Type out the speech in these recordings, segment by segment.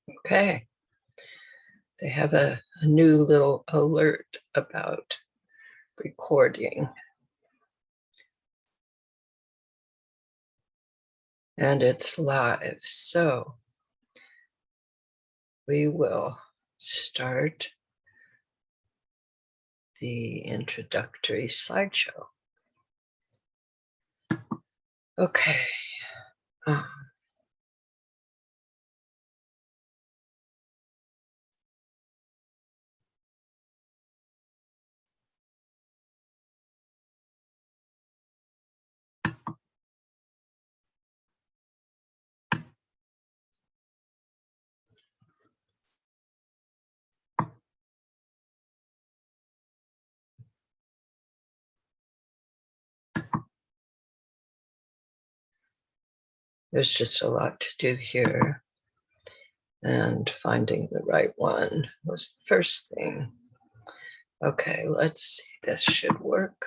Okay, they have a new little alert about recording. And it's live, so we will start the introductory slideshow. Okay. There's just a lot to do here. And finding the right one was the first thing. Okay, let's see. This should work.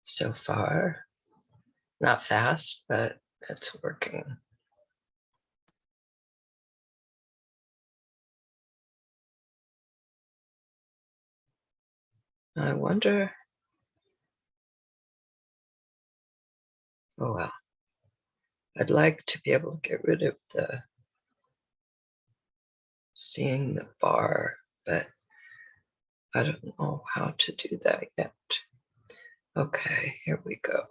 So far, not fast, but it's working. I wonder. Oh well. I'd like to be able to get rid of the seeing the bar, but I don't know how to do that yet. Okay, here we go.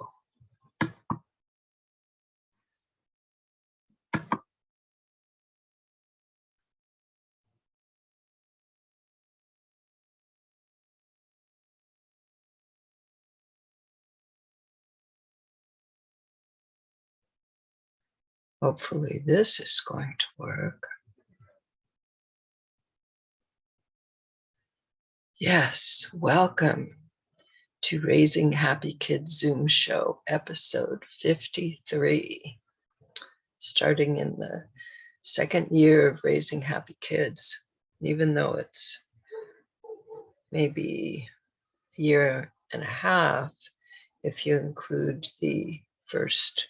Hopefully this is going to work. Yes, welcome to Raising Happy Kids Zoom Show, episode 53. Starting in the second year of Raising Happy Kids, even though it's maybe a year and a half, if you include the first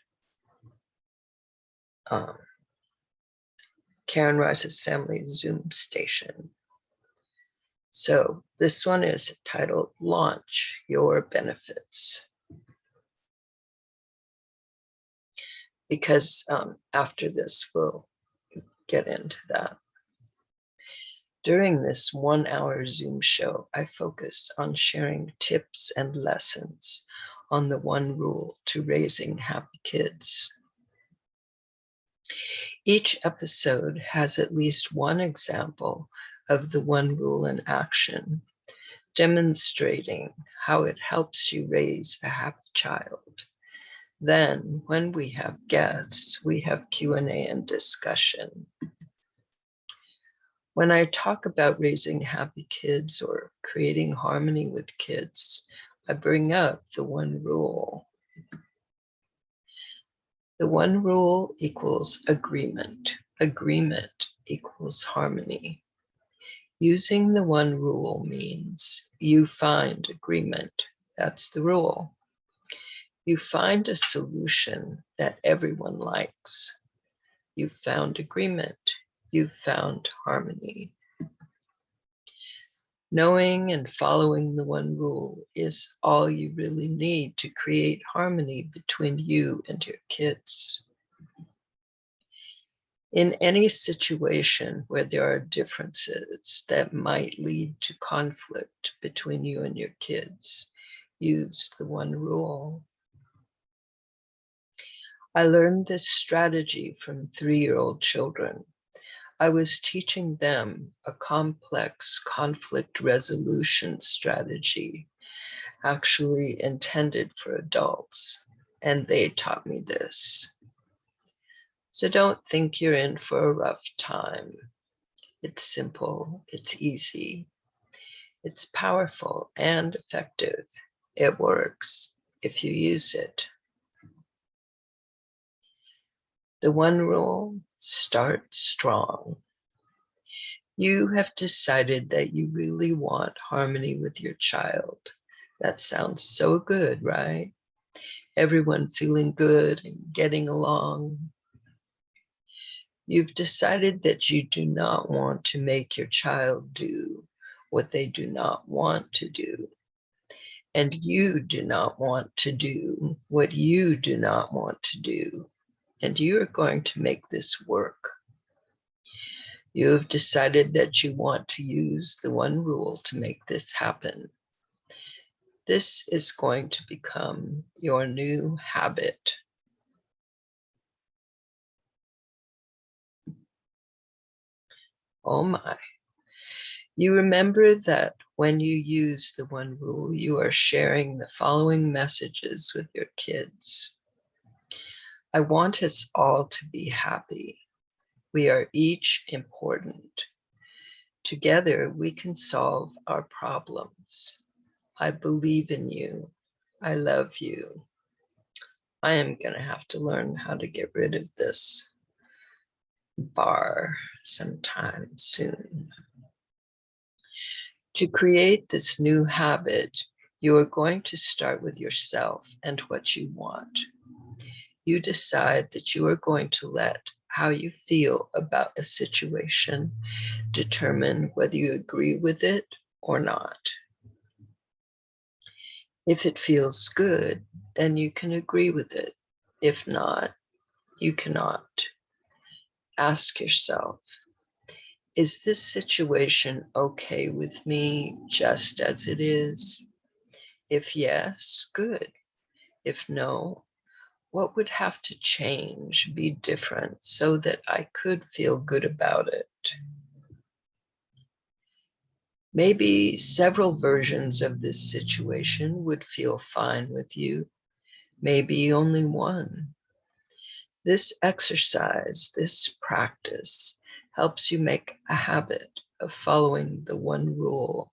Karen Rice's Family Zoom station. So this one is titled Launch Your Benefits. Because after this, we'll get into that. During this 1 hour Zoom show, I focus on sharing tips and lessons on the one rule to raising happy kids. Each episode has at least one example of the one rule in action, demonstrating how it helps you raise a happy child. Then, when we have guests, we have Q&A and discussion. When I talk about raising happy kids or creating harmony with kids, I bring up the one rule. The one rule equals agreement. Agreement equals harmony. Using the one rule means you find agreement. That's the rule. You find a solution that everyone likes. You've found agreement. You've found harmony. Knowing and following the one rule is all you really need to create harmony between you and your kids. In any situation where there are differences that might lead to conflict between you and your kids, use the one rule. I learned this strategy from 3-year-old children. I was teaching them a complex conflict resolution strategy, actually intended for adults, and they taught me this. So don't think you're in for a rough time. It's simple, it's easy, it's powerful and effective. It works if you use it. The one rule, start strong. You have decided that you really want harmony with your child. That sounds so good, right? everyone feeling good and getting along. You've decided that you do not want to make your child do what they do not want to do. And you do not want to do what you do not want to do. And you are going to make this work. You have decided that you want to use the one rule to make this happen. This is going to become your new habit. Oh my. You remember that when you use the one rule, you are sharing the following messages with your kids. I want us all to be happy. We are each important. Together, we can solve our problems. I believe in you. I love you. I am going to have to learn how to get rid of this bar sometime soon. To create this new habit, you are going to start with yourself and what you want. You decide that you are going to let how you feel about a situation determine whether you agree with it or not. If it feels good, then you can agree with it. If not, you cannot. Ask yourself, is this situation okay with me just as it is? If yes, good. If no, what would have to change, be different, so that I could feel good about it? Maybe several versions of this situation would feel fine with you. Maybe only one. This exercise, this practice, helps you make a habit of following the one rule.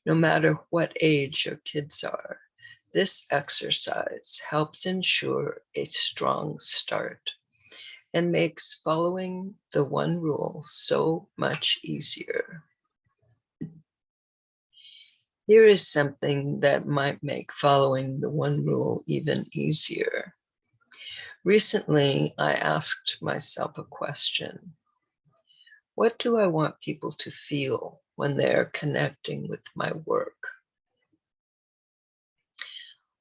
No matter what age your kids are, this exercise helps ensure a strong start and makes following the one rule so much easier. Here is something that might make following the one rule even easier. Recently, I asked myself a question. What do I want people to feel when they're connecting with my work?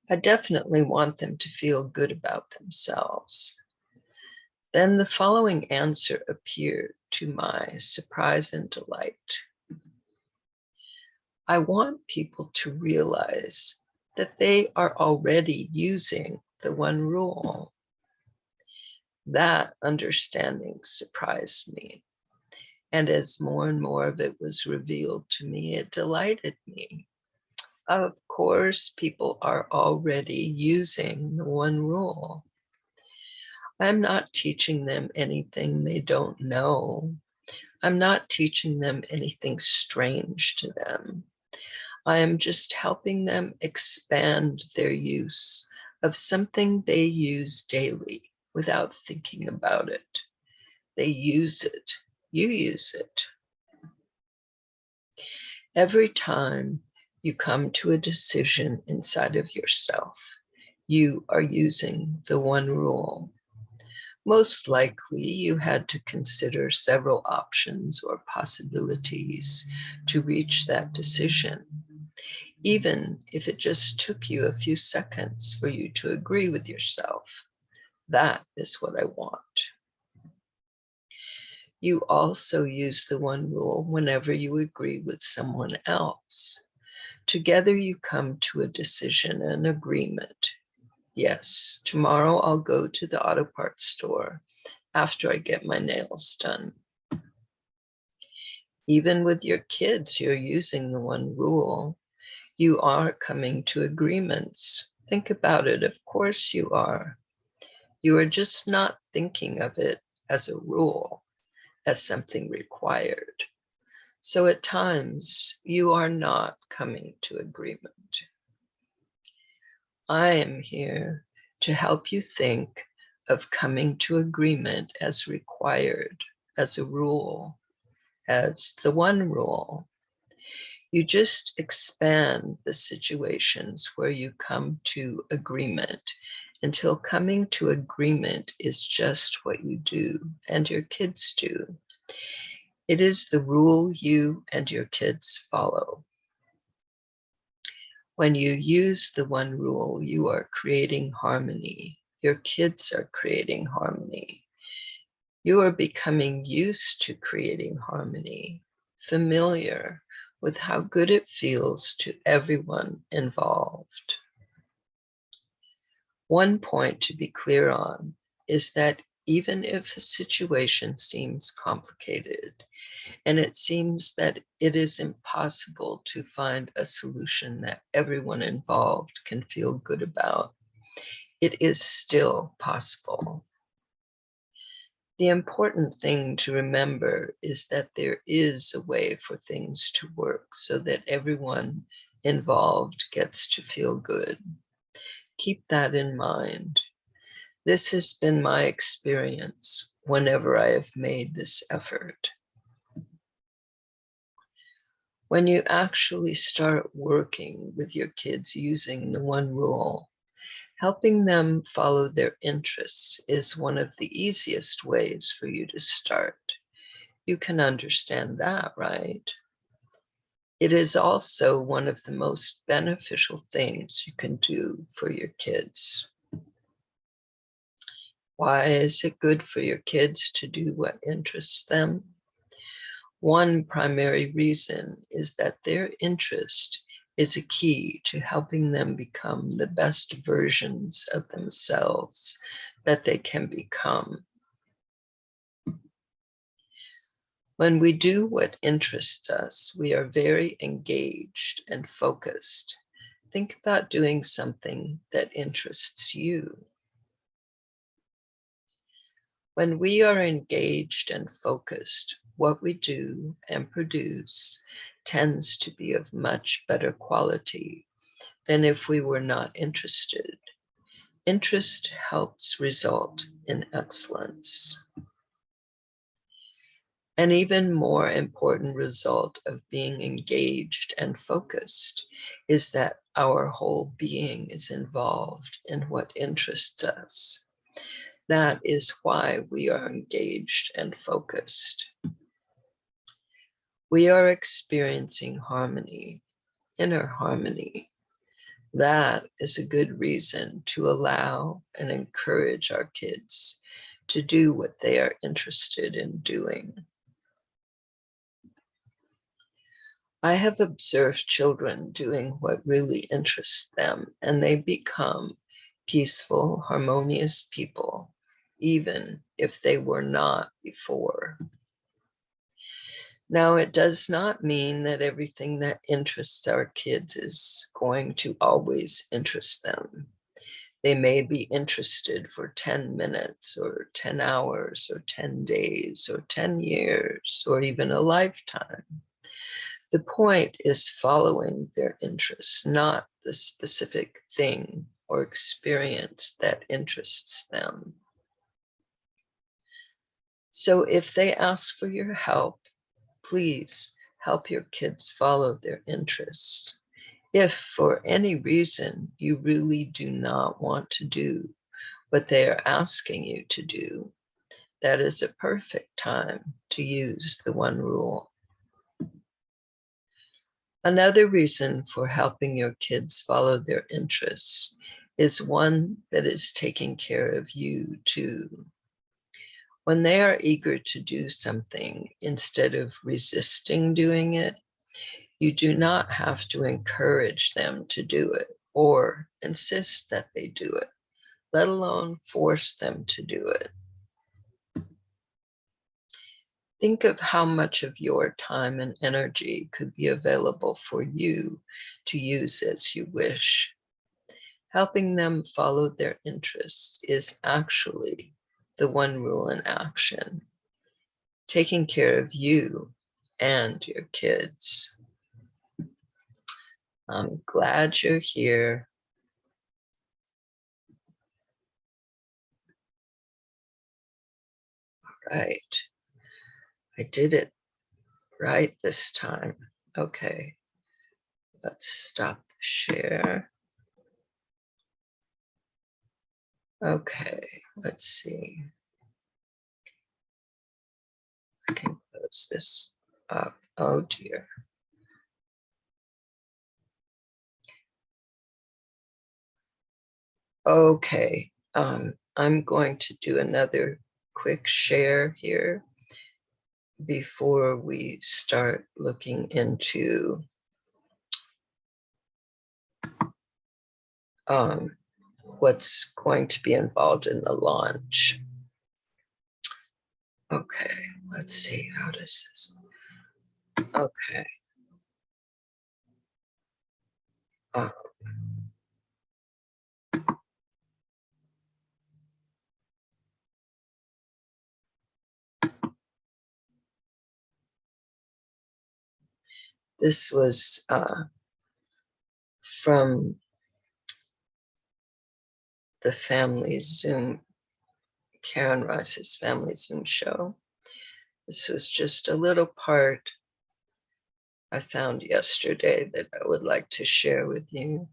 I definitely want them to feel good about themselves. Then the following answer appeared to my surprise and delight. I want people to realize that they are already using the one rule. That understanding surprised me. And as more and more of it was revealed to me, it delighted me. Of course, people are already using the one rule. I'm not teaching them anything they don't know. I'm not teaching them anything strange to them. I am just helping them expand their use of something they use daily without thinking about it. They use it. You use it. Every time you come to a decision inside of yourself, you are using the one rule. Most likely, you had to consider several options or possibilities to reach that decision, even if it just took you a few seconds for you to agree with yourself. That is what I want. You also use the one rule whenever you agree with someone else. Together you come to a decision, an agreement. Yes, tomorrow I'll go to the auto parts store after I get my nails done. Even with your kids, you're using the one rule. You are coming to agreements. Think about it. Of course you are. You are just not thinking of it as a rule, as something required. So at times, you are not coming to agreement. I am here to help you think of coming to agreement as required, as a rule, as the one rule. You just expand the situations where you come to agreement until coming to agreement is just what you do and your kids do. It is the rule you and your kids follow. When you use the one rule, you are creating harmony. Your kids are creating harmony. You are becoming used to creating harmony, familiar with how good it feels to everyone involved. One point to be clear on is that even if a situation seems complicated, and it seems that it is impossible to find a solution that everyone involved can feel good about, it is still possible. The important thing to remember is that there is a way for things to work so that everyone involved gets to feel good. Keep that in mind. This has been my experience whenever I have made this effort. When you actually start working with your kids using the one rule, helping them follow their interests is one of the easiest ways for you to start. You can understand that, right? It is also one of the most beneficial things you can do for your kids. Why is it good for your kids to do what interests them? One primary reason is that their interest is a key to helping them become the best versions of themselves that they can become. When we do what interests us, we are very engaged and focused. Think about doing something that interests you. When we are engaged and focused, what we do and produce tends to be of much better quality than if we were not interested. Interest helps result in excellence. An even more important result of being engaged and focused is that our whole being is involved in what interests us. That is why we are engaged and focused. We are experiencing harmony, inner harmony. That is a good reason to allow and encourage our kids to do what they are interested in doing. I have observed children doing what really interests them, and they become peaceful, harmonious people, even if they were not before. Now, it does not mean that everything that interests our kids is going to always interest them. They may be interested for 10 minutes or 10 hours or 10 days or 10 years or even a lifetime. The point is following their interests, not the specific thing or experience that interests them. So if they ask for your help, please help your kids follow their interests. If for any reason you really do not want to do what they are asking you to do, that is a perfect time to use the one rule. Another reason for helping your kids follow their interests is one that is taking care of you too. When they are eager to do something, instead of resisting doing it, you do not have to encourage them to do it or insist that they do it, let alone force them to do it. Think of how much of your time and energy could be available for you to use as you wish. Helping them follow their interests is actually the one rule in action, taking care of you and your kids. I'm glad you're here. All right. I did it right this time. Okay. Let's stop the share. Okay, let's see. I can close this up. Oh dear. Okay, I'm going to do another quick share here before we start looking into what's going to be involved in the launch. Okay, let's see, how does this, okay. Uh, this was from the family Zoom, Karen Rice's family Zoom show. This was just a little part I found yesterday that I would like to share with you.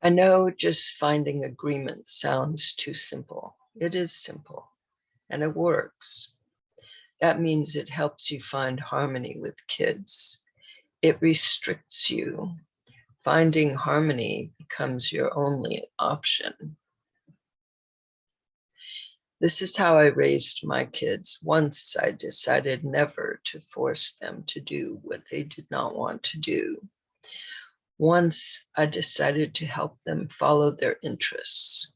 I know just finding agreement sounds too simple. It is simple, and it works. That means it helps you find harmony with kids. It restricts you. Finding harmony becomes your only option. This is how I raised my kids once I decided never to force them to do what they did not want to do. Once I decided to help them follow their interests.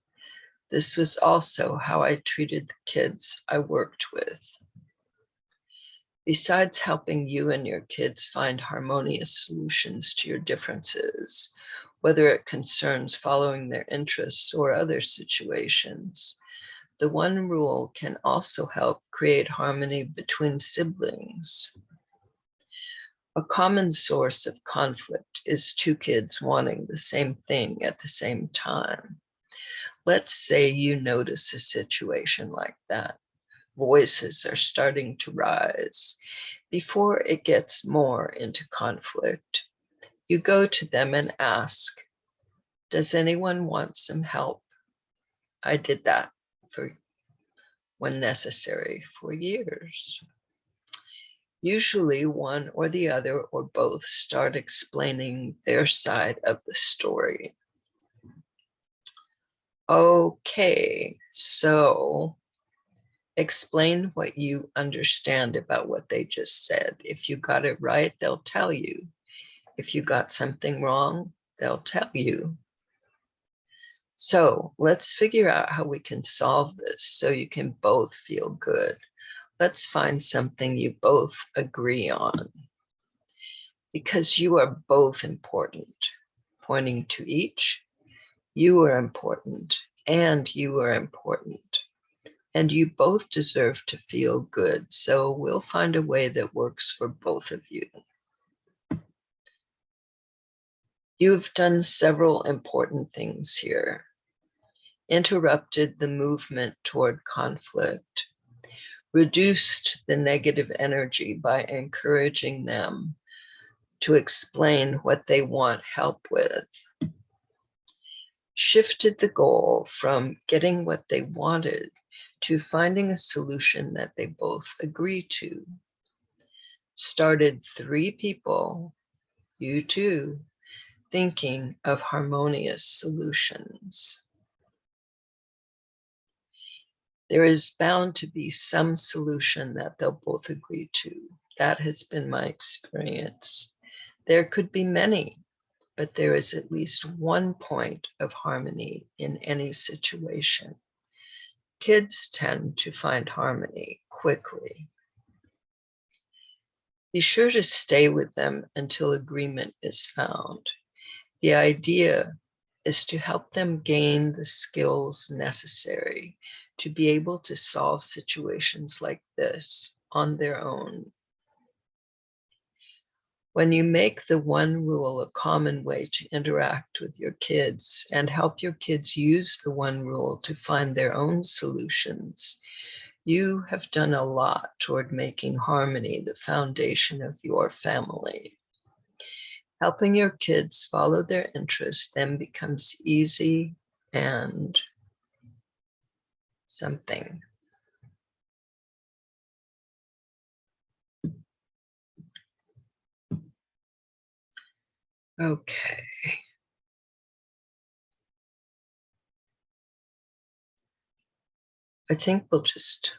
This was also how I treated the kids I worked with. Besides helping you and your kids find harmonious solutions to your differences, whether it concerns following their interests or other situations, the one rule can also help create harmony between siblings. A common source of conflict is two kids wanting the same thing at the same time. Let's say you notice a situation like that. Voices are starting to rise. Before it gets more into conflict, you go to them and ask, does anyone want some help? I did that for when necessary for years. Usually one or the other or both start explaining their side of the story. Okay, so explain what you understand about what they just said. If you got it right, they'll tell you. If you got something wrong, they'll tell you. So let's figure out how we can solve this so you can both feel good. Let's find something you both agree on. Because you are both important. Pointing to each, you are important, and you are important. And you both deserve to feel good, so we'll find a way that works for both of you. You've done several important things here. Interrupted the movement toward conflict, reduced the negative energy by encouraging them to explain what they want help with, shifted the goal from getting what they wanted to finding a solution that they both agree to, started three people, you two, thinking of harmonious solutions. There is bound to be some solution that they'll both agree to. That has been my experience. There could be many, but there is at least one point of harmony in any situation. Kids tend to find harmony quickly. Be sure to stay with them until agreement is found. The idea is to help them gain the skills necessary to be able to solve situations like this on their own. When you make the one rule a common way to interact with your kids and help your kids use the one rule to find their own solutions, You have done a lot toward making harmony the foundation of your family. Helping your kids follow their interests then becomes easy and something. Okay. I think we'll just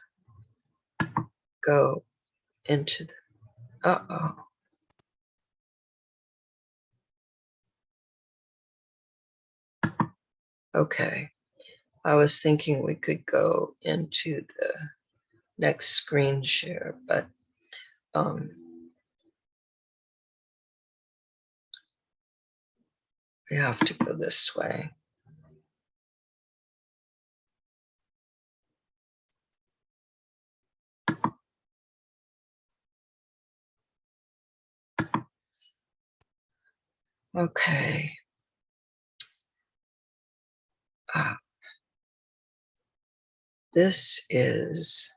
go into the, uh-oh. Okay. I was thinking we could go into the next screen share, but we have to go this way. Okay. This is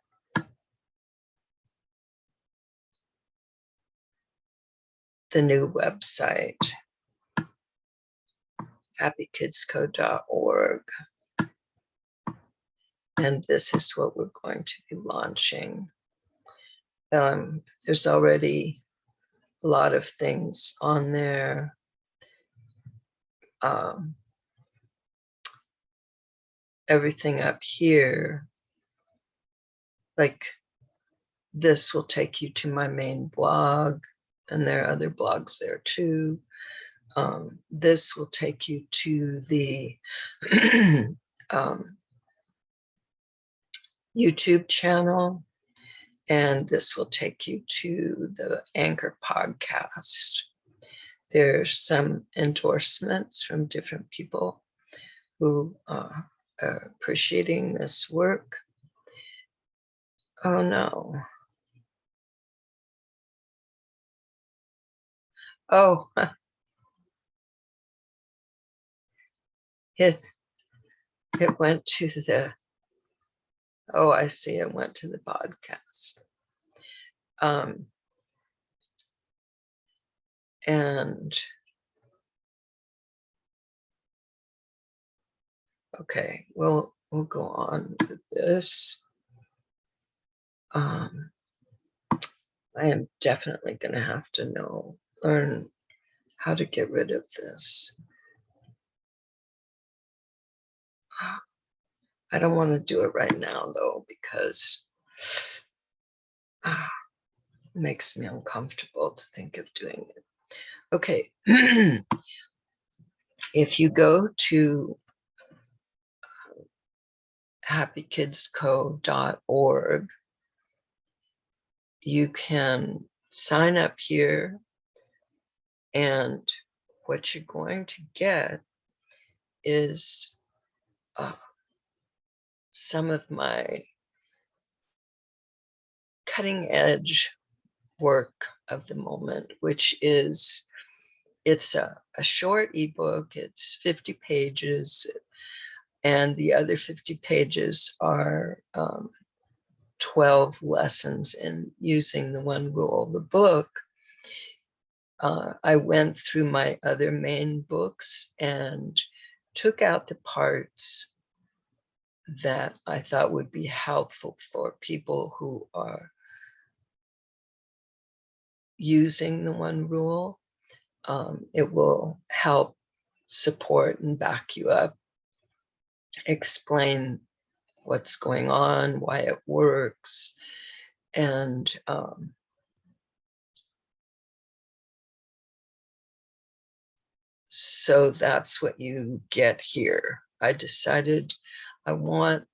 the new website, happykidsco.org. And this is what we're going to be launching. There's already a lot of things on there. Everything up here, like this will take you to my main blog, and there are other blogs there too. This will take you to the YouTube channel, and this will take you to the Anchor podcast. There's some endorsements from different people who are appreciating this work. Oh no. Oh, it went to the, oh, I see, it went to the podcast. And okay, we'll go on with this. I am definitely going to have to learn how to get rid of this. I don't want to do it right now though, because it makes me uncomfortable to think of doing it. Okay. If you go to happykidsco.org, you can sign up here, and what you're going to get is some of my cutting edge work of the moment, which is, it's a short ebook. It's 50 pages, and the other 50 pages are 12 lessons in using the one rule. The book, I went through my other main books and took out the parts that I thought would be helpful for people who are using the one rule. It will help support and back you up, explain what's going on, why it works, and so that's what you get here. I decided I want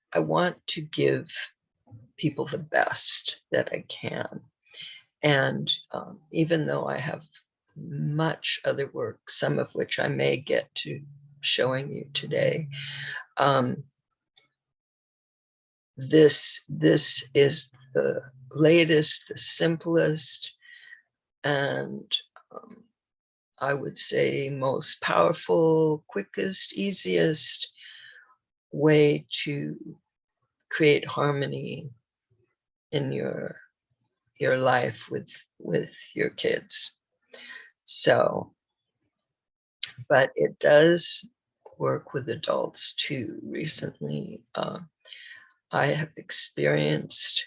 to give people the best that I can. And even though I have much other work, some of which I may get to showing you today, this is the latest, the simplest, and I would say most powerful, quickest, easiest way to create harmony in your life with your kids. So, but it does work with adults too. Recently, I have experienced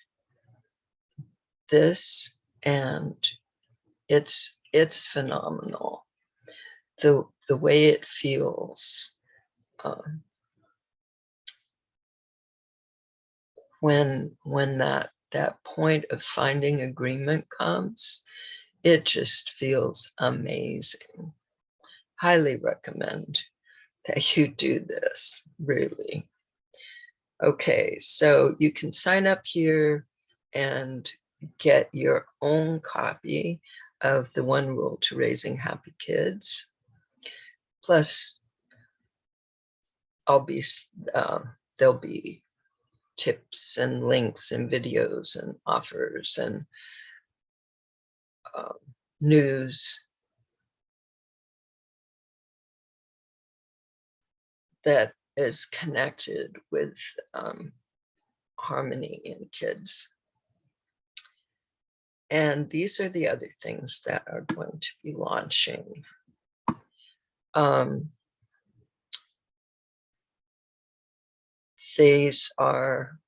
this, and it's phenomenal. The way it feels when that point of finding agreement comes, it just feels amazing. Highly recommend that you do this, really. Okay, so you can sign up here and get your own copy of the One Rule to Raising Happy Kids. Plus, there'll be tips and links and videos and offers and news that is connected with harmony in kids. And these are the other things that are going to be launching. These are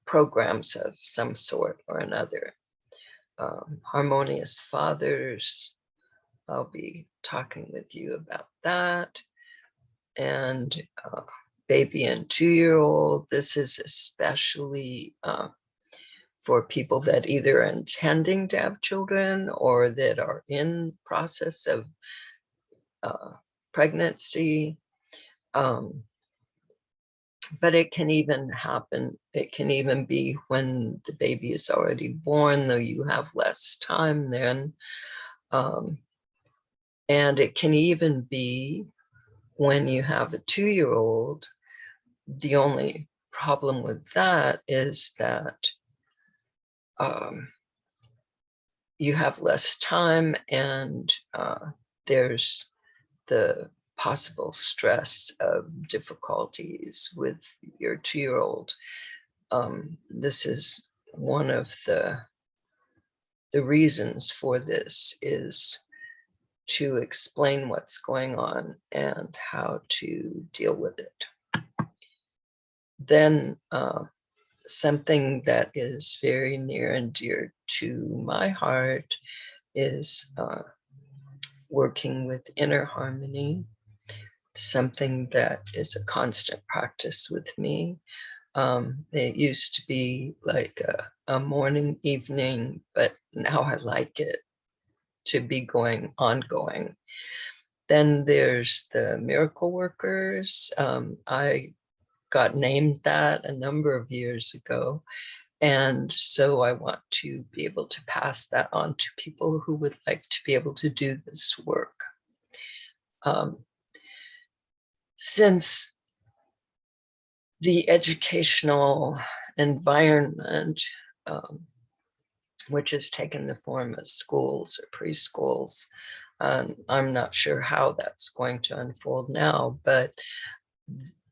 programs of some sort or another. Harmonious Fathers, I'll be talking with you about that. And baby and 2-year-old, this is especially for people that either are intending to have children or that are in process of pregnancy. But it can even happen, it can even be when the baby is already born, though you have less time then. And it can even be when you have a 2-year-old. The only problem with that is that you have less time, and there's the possible stress of difficulties with your 2-year-old. This is one of the reasons for this, is to explain what's going on and how to deal with it. Then something that is very near and dear to my heart is working with inner harmony, something that is a constant practice with me. It used to be like a morning, evening, but now I like it to be ongoing. Then there's the Miracle Workers. I got named that a number of years ago. And so I want to be able to pass that on to people who would like to be able to do this work. Since the educational environment, which has taken the form of schools or preschools, I'm not sure how that's going to unfold now, but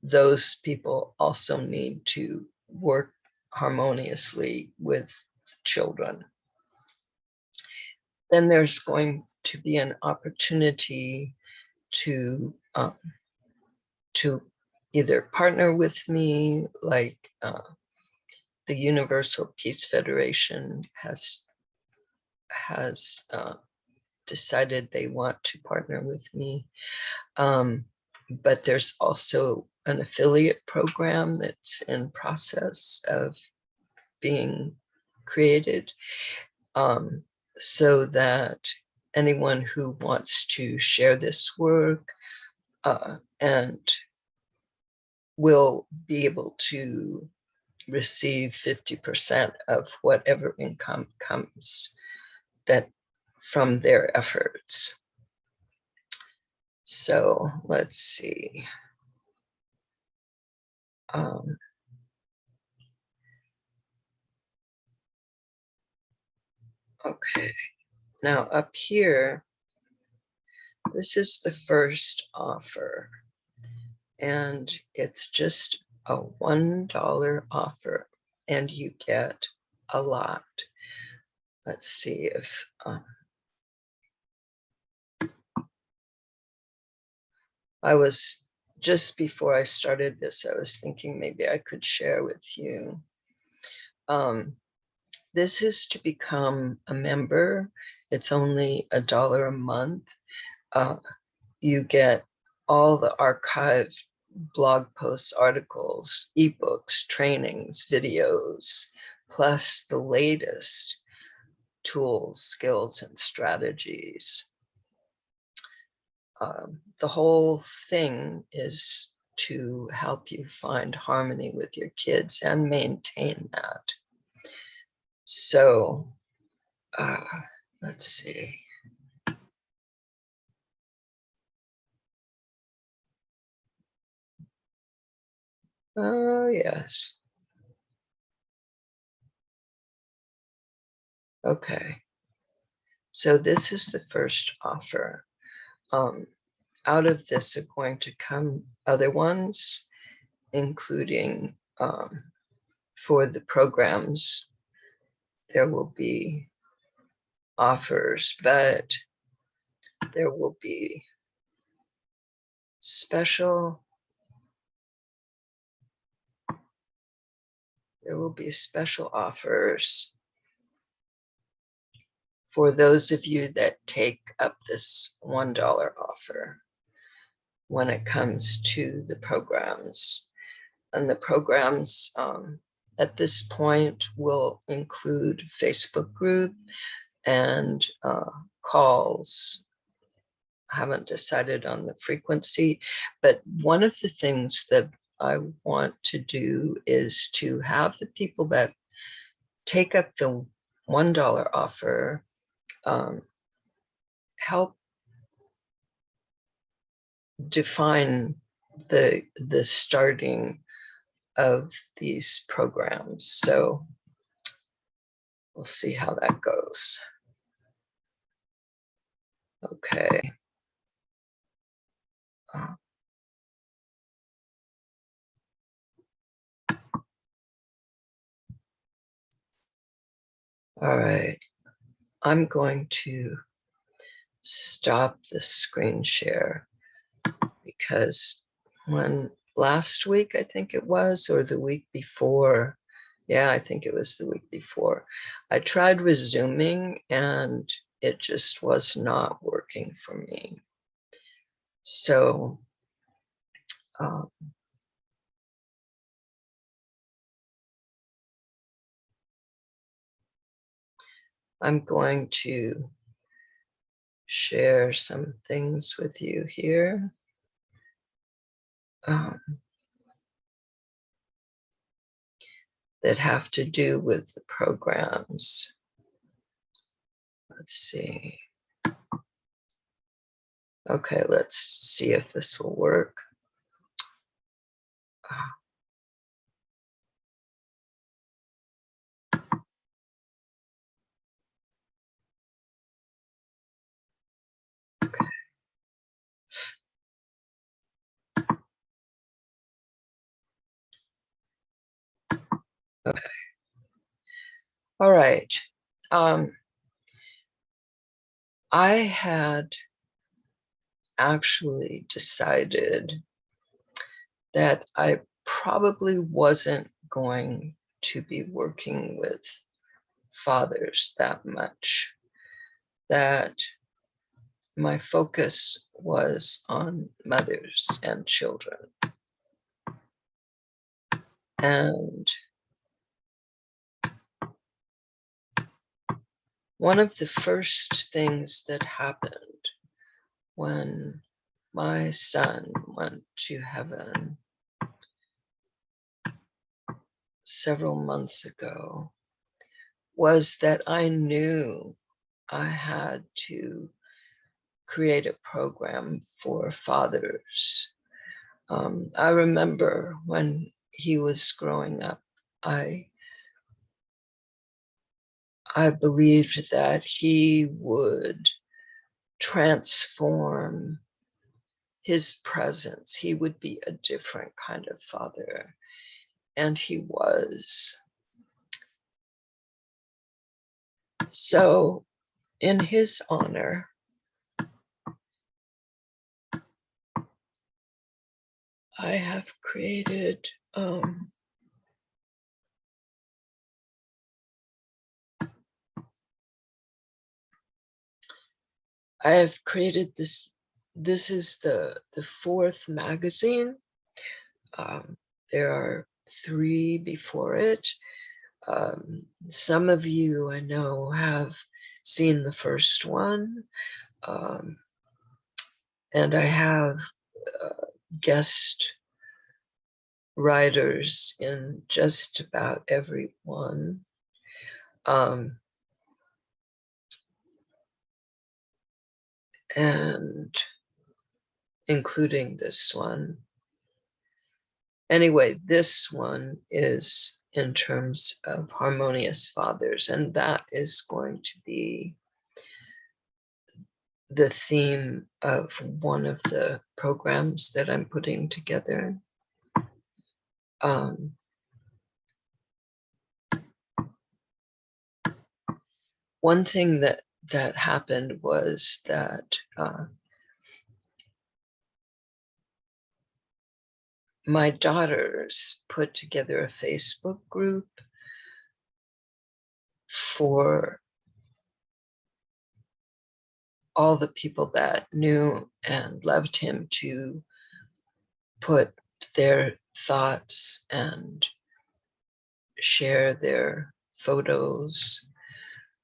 those people also need to work harmoniously with children. Then there's going to be an opportunity to either partner with me, like the Universal Peace Federation has decided they want to partner with me. But there's also an affiliate program that's in process of being created, so that anyone who wants to share this work and will be able to receive 50% of whatever income comes from their efforts. So let's see. Okay, now up here, this is the first offer, and it's just a $1 offer, and you get a lot. Let's see if I was, just before I started this, I was thinking maybe I could share with you. This is to become a member. It's only $1 a month. You get all the archived blog posts, articles, ebooks, trainings, videos, plus the latest tools, skills, and strategies. The whole thing is to help you find harmony with your kids and maintain that. So let's see. Oh, yes. Okay. So this is the first offer. Out of this are going to come other ones, including for the programs, there will be offers, but there will be special offers for those of you that take up this $1 offer when it comes to the programs. And the programs at this point will include Facebook group and calls. I haven't decided on the frequency, but one of the things that I want to do is to have the people that take up the $1 offer help define the starting of these programs. So we'll see how that goes. Okay. All right. I'm going to stop the screen share because when last week, I think it was, or the week before, yeah, I think it was the week before, I tried resuming and it just was not working for me. So I'm going to share some things with you here. That have to do with the programs. Let's see. Okay, let's see if this will work. Okay. Okay. All right. I had actually decided that I probably wasn't going to be working with fathers that much, that my focus was on mothers and children. And one of the first things that happened when my son went to heaven several months ago was that I knew I had to create a program for fathers. I remember when he was growing up, I believed that he would transform his presence. He would be a different kind of father, and he was. So, in his honor, I have created this. This is the fourth magazine. There are 3 before it. Some of you I know have seen the first one, and I have guest writers in just about every one. And including this one. Anyway, this one is in terms of harmonious fathers, and that is going to be the theme of one of the programs that I'm putting together. One thing that happened was that my daughters put together a Facebook group for all the people that knew and loved him to put their thoughts and share their photos.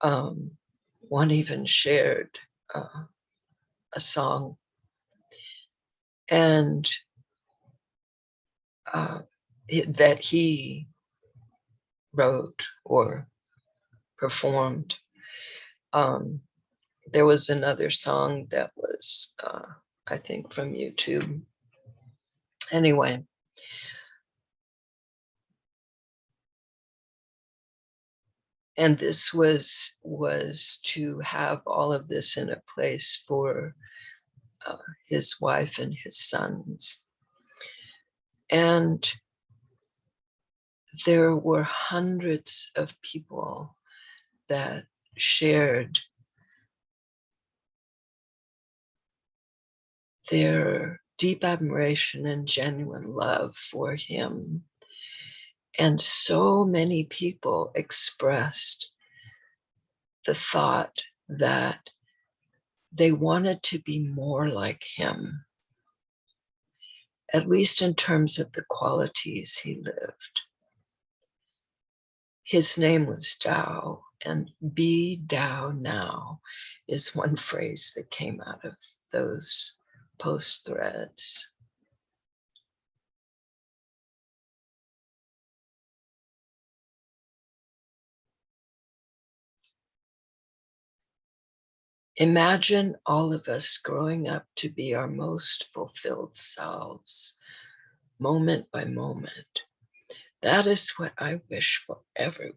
One even shared a song, and that he wrote or performed. There was another song that was, I think, from YouTube. Anyway, and this was to have all of this in a place for his wife and his sons. And there were hundreds of people that shared their deep admiration and genuine love for him. And so many people expressed the thought that they wanted to be more like him, at least in terms of the qualities he lived. His name was Tao, and be Tao now is one phrase that came out of those post threads. Imagine all of us growing up to be our most fulfilled selves, moment by moment. That is what I wish for everyone.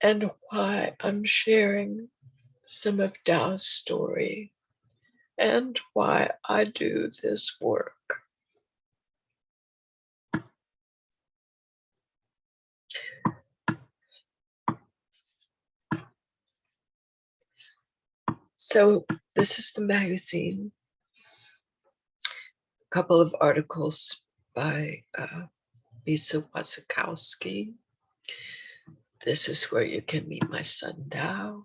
And why I'm sharing some of Tao's story and why I do this work. So this is the magazine. A couple of articles by Lisa Wasikowski. This is where you can meet my son Tao.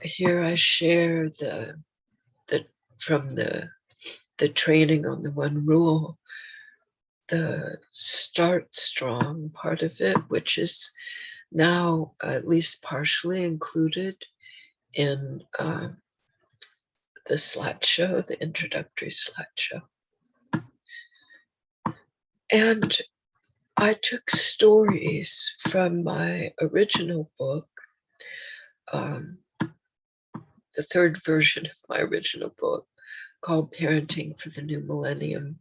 Here I share from the training on the One Rule, the start strong part of it, which is now at least partially included in the slideshow, the introductory slideshow. And I took stories from my original book, the third version of my original book, called Parenting for the New Millennium.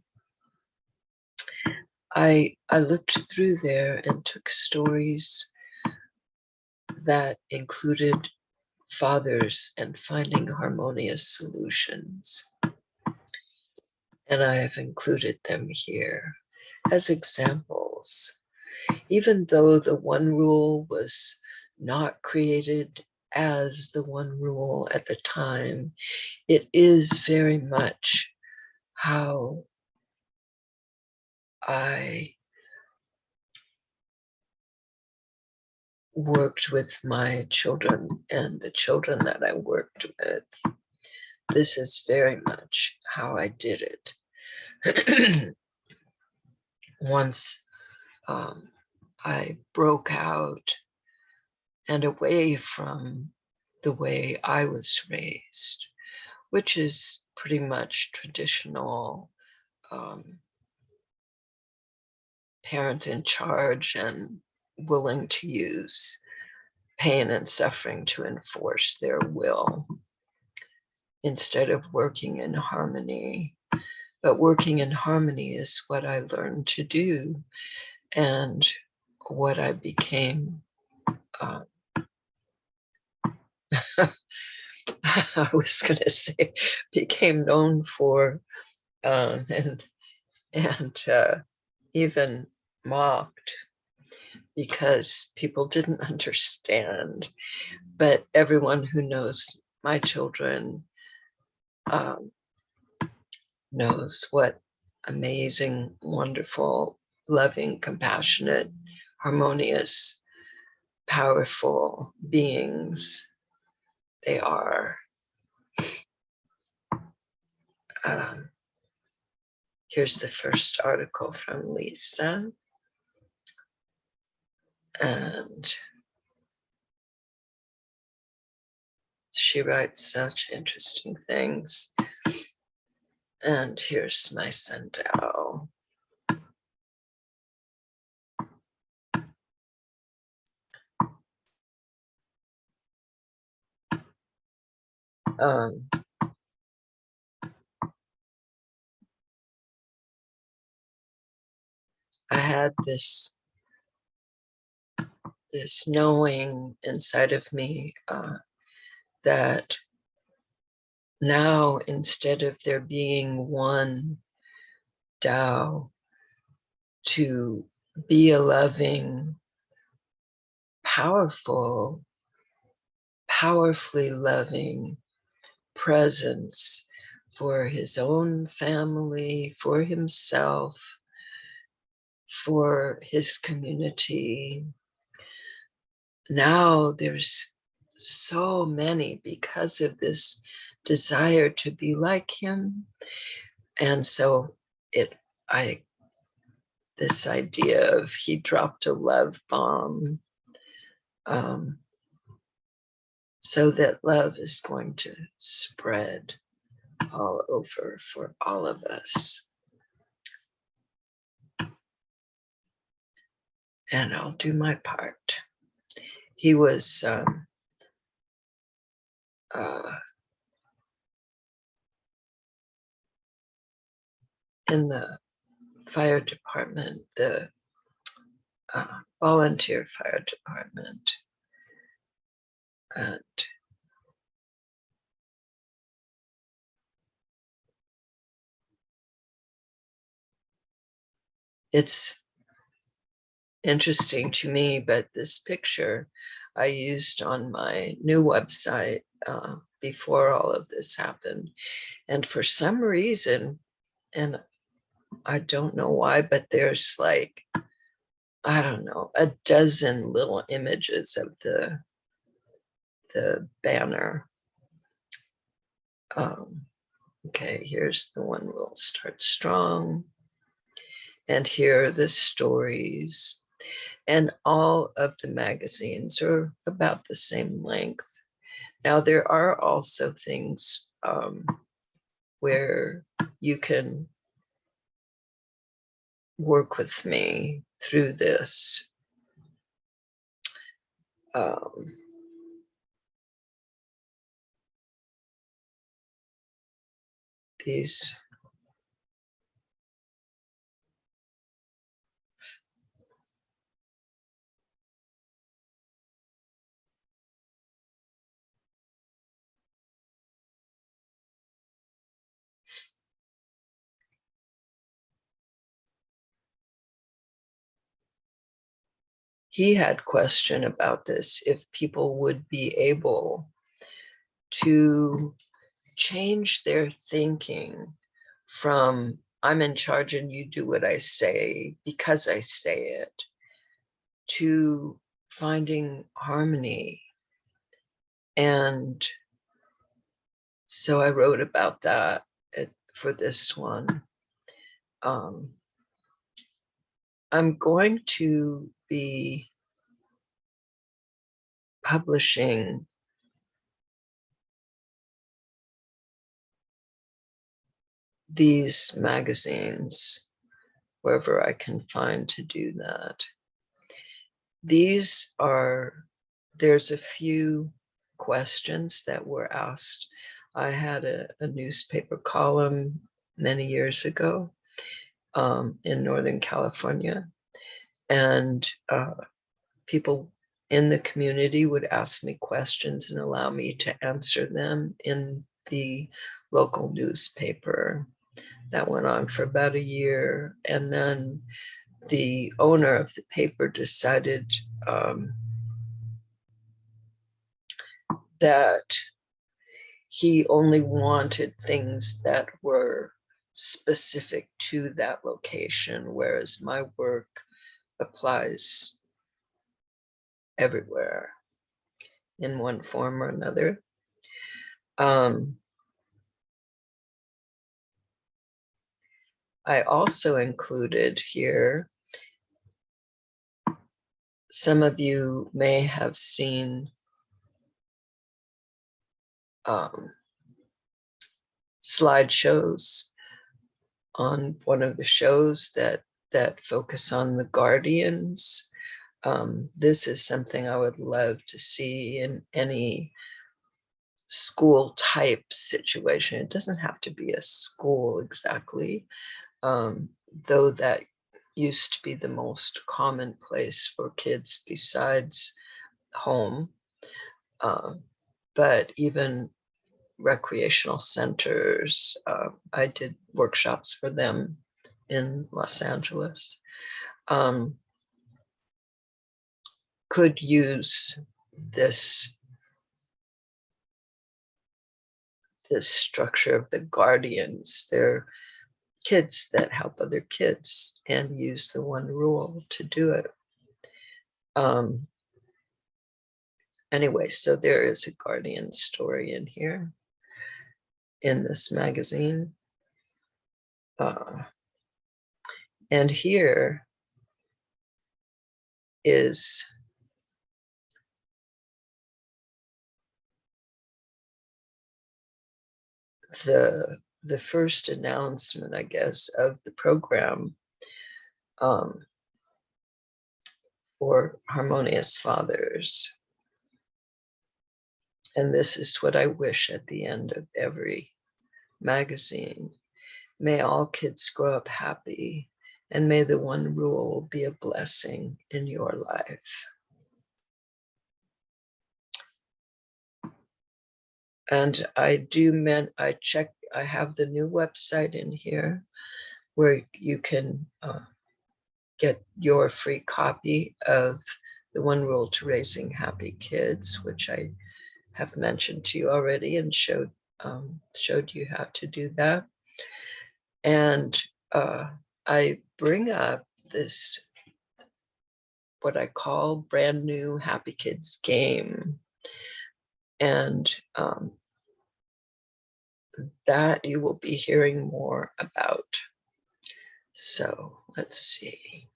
I looked through there and took stories that included fathers and finding harmonious solutions. And I have included them here as examples. Even though the one rule was not created as the one rule at the time, it is very much how I worked with my children and the children that I worked with. This is very much how I did it. Once I broke out and away from the way I was raised, which is pretty much traditional parent in charge and willing to use pain and suffering to enforce their will instead of working in harmony. But working in harmony is what I learned to do and what I became. I was going to say became known for, and even mocked, because people didn't understand. But everyone who knows my children knows what amazing, wonderful, loving, compassionate, harmonious, powerful beings they are. Here's the first article from Lisa. And she writes such interesting things. And here's my Sandao. I had this knowing inside of me that now, instead of there being one Tao, to be a loving, powerful, powerfully loving presence for his own family, for himself, for his community. Now there's so many because of this desire to be like him. And so this idea of he dropped a love bomb, so that love is going to spread all over for all of us. And I'll do my part. He was in the fire department, the volunteer fire department. And it's interesting to me, but this picture I used on my new website before all of this happened. And for some reason, and I don't know why, but there's like, I don't know, a dozen little images of the banner. Okay, here's the one rule: start strong. And here are the stories. And all of the magazines are about the same length. Now, there are also things where you can work with me through this. These he had question about this, if people would be able to change their thinking from I'm in charge and you do what I say because I say it, to finding harmony. And so I wrote about that for this one. I'm going to be publishing these magazines wherever I can find to do that. These are, there's a few questions that were asked. I had a newspaper column many years ago in Northern California, and people in the community would ask me questions and allow me to answer them in the local newspaper. That went on for about a year, and then the owner of the paper decided that he only wanted things that were specific to that location, whereas my work applies everywhere in one form or another. I also included here, some of you may have seen slideshows on one of the shows that focus on the guardians. This is something I would love to see in any school type situation. It doesn't have to be a school exactly, though that used to be the most common place for kids besides home. But even recreational centers, I did workshops for them in Los Angeles, could use this structure of the guardians. They're kids that help other kids and use the one rule to do it. Anyway, so there is a guardian story in here in this magazine. And here is the first announcement, I guess, of the program for Harmonious Fathers. And this is what I wish at the end of every magazine. May all kids grow up happy, and may the one rule be a blessing in your life. And I have the new website in here where you can get your free copy of the One Rule to Raising Happy Kids, which I have mentioned to you already and showed you how to do that. And I bring up this, what I call brand new Happy Kids game. And that you will be hearing more about. So let's see.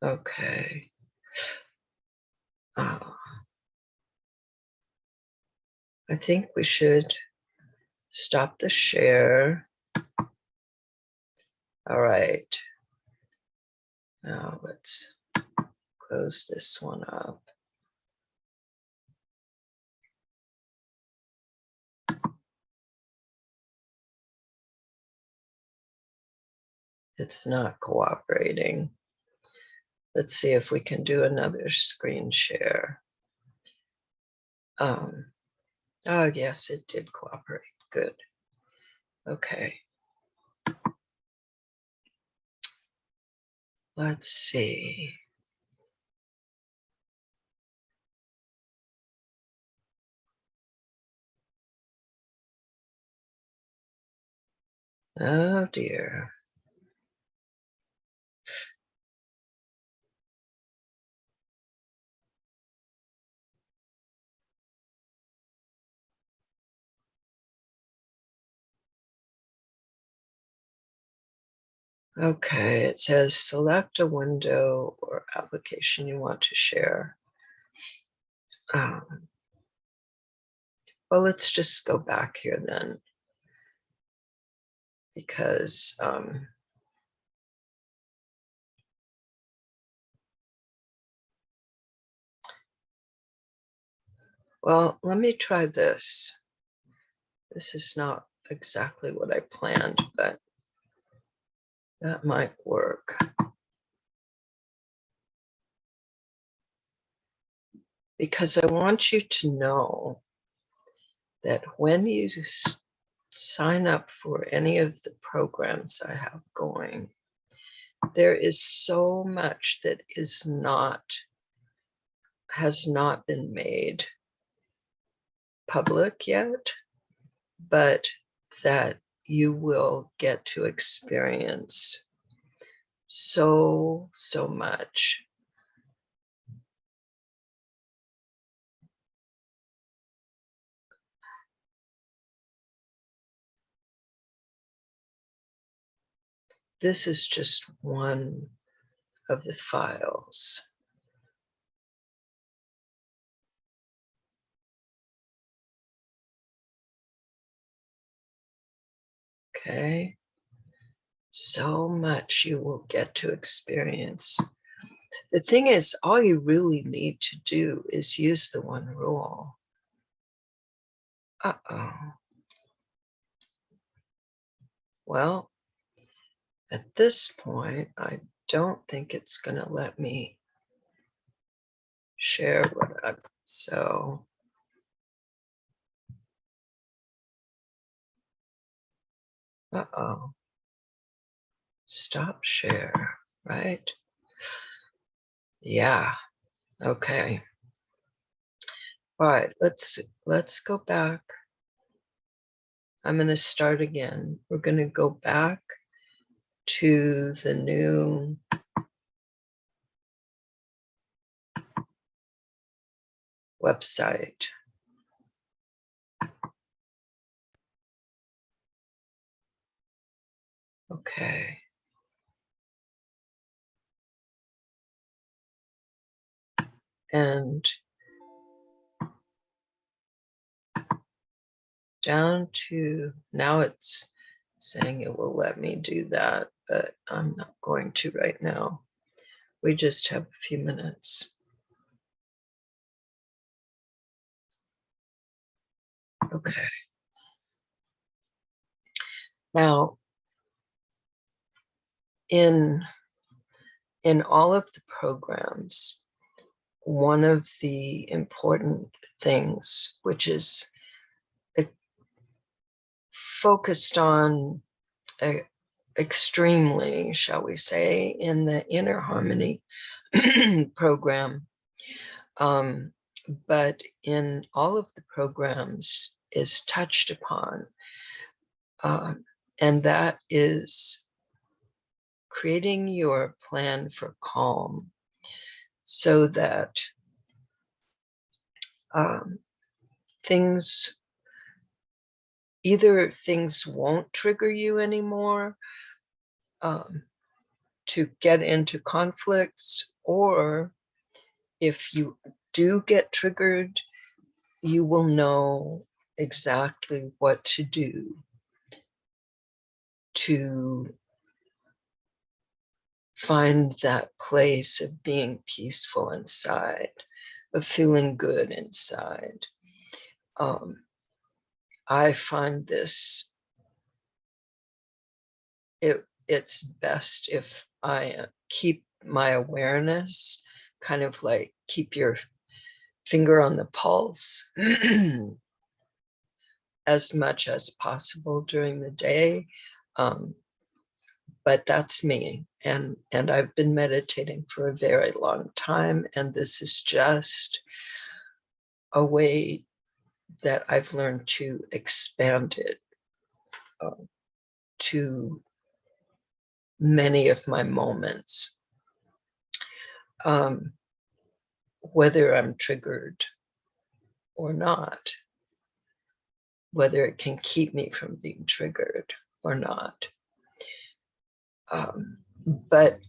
Okay. I think we should stop the share. All right. Now let's close this one up. It's not cooperating. Let's see if we can do another screen share. Oh, yes, it did cooperate. Good. Okay. Let's see. Oh, dear. Okay, it says select a window or application you want to share. Um, well, let's just go back here then, because well, let me try this. This is not exactly what I planned, but that might work. Because I want you to know that when you sign up for any of the programs I have going, there is so much that has not been made public yet, but that you will get to experience so much. This is just one of the files. Okay. So much you will get to experience. The thing is, all you really need to do is use the one rule. Uh-oh. Well, at this point, I don't think it's going to let me share what I've, so. Uh-oh. Stop share, right? Yeah. Okay. All right, let's go back. I'm going to start again. We're going to go back to the new website. Okay. And down to, now it's saying it will let me do that, but I'm not going to right now. We just have a few minutes. Okay. Now, in all of the programs, one of the important things, which is focused on extremely, shall we say, in the Inner Harmony program, but in all of the programs is touched upon, and that is creating your plan for calm so that things won't trigger you anymore to get into conflicts, or if you do get triggered, you will know exactly what to do to find that place of being peaceful inside, of feeling good inside. I find this, it's best if I keep my awareness, kind of like keep your finger on the pulse as much as possible during the day. But that's me. And I've been meditating for a very long time. And this is just a way that I've learned to expand it to many of my moments. Whether I'm triggered or not, whether it can keep me from being triggered or not. But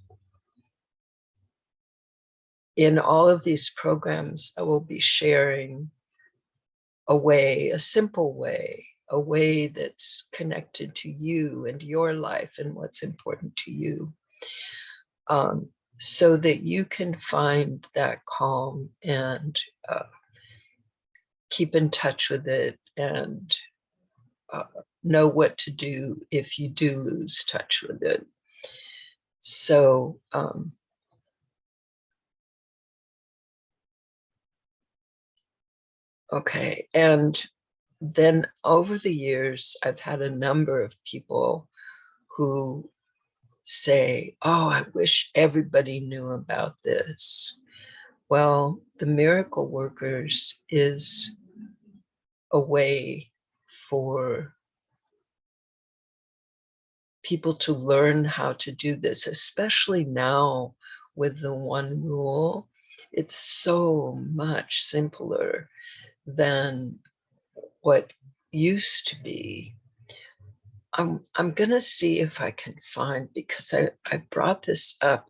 in all of these programs, I will be sharing a way, a simple way, a way that's connected to you and your life and what's important to you, so that you can find that calm and keep in touch with it and know what to do if you do lose touch with it. So okay, and then over the years, I've had a number of people who say, oh, I wish everybody knew about this. Well, the Miracle Workers is a way for people to learn how to do this, especially now with the One Rule. It's so much simpler than what used to be. I'm gonna see if I can find, because I brought this up.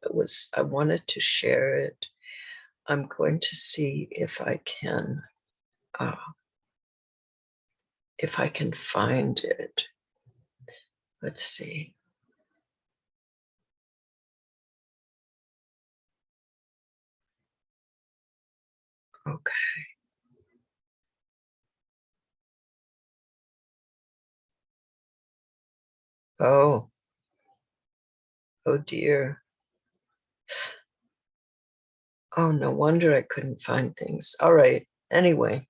I wanted to share it. I'm going to see if I can find it. Let's see. Okay. Oh dear. Oh, no wonder I couldn't find things. All right. Anyway,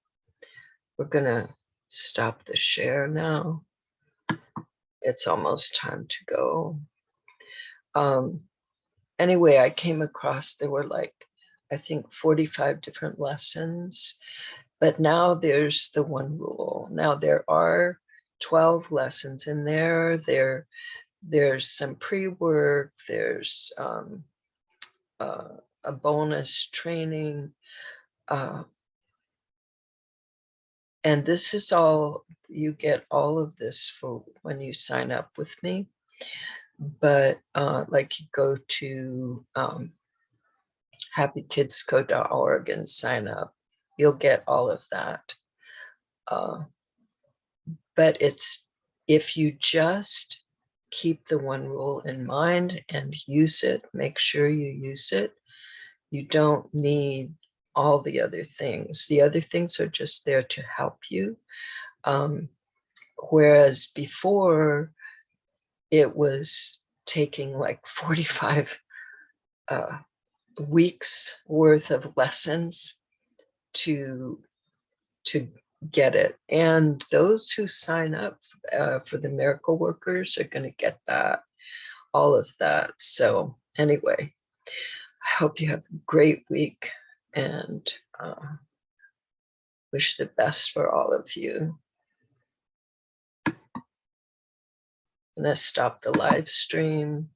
we're gonna stop the share now. It's almost time to go. Anyway, I came across, there were like, I think 45 different lessons, but now there's the One Rule. Now there are 12 lessons in there. There's some pre-work, there's a bonus training, and this is all, you get all of this for when you sign up with me. But like you go to happykidsco.org and sign up, you'll get all of that. But it's, if you just keep the One Rule in mind and use it, make sure you use it, you don't need all the other things. The other things are just there to help you. Whereas before, it was taking like 45 weeks worth of lessons to get it. And those who sign up for the Miracle Workers are going to get that, all of that. So anyway, I hope you have a great week and wish the best for all of you. I'm going to stop the live stream.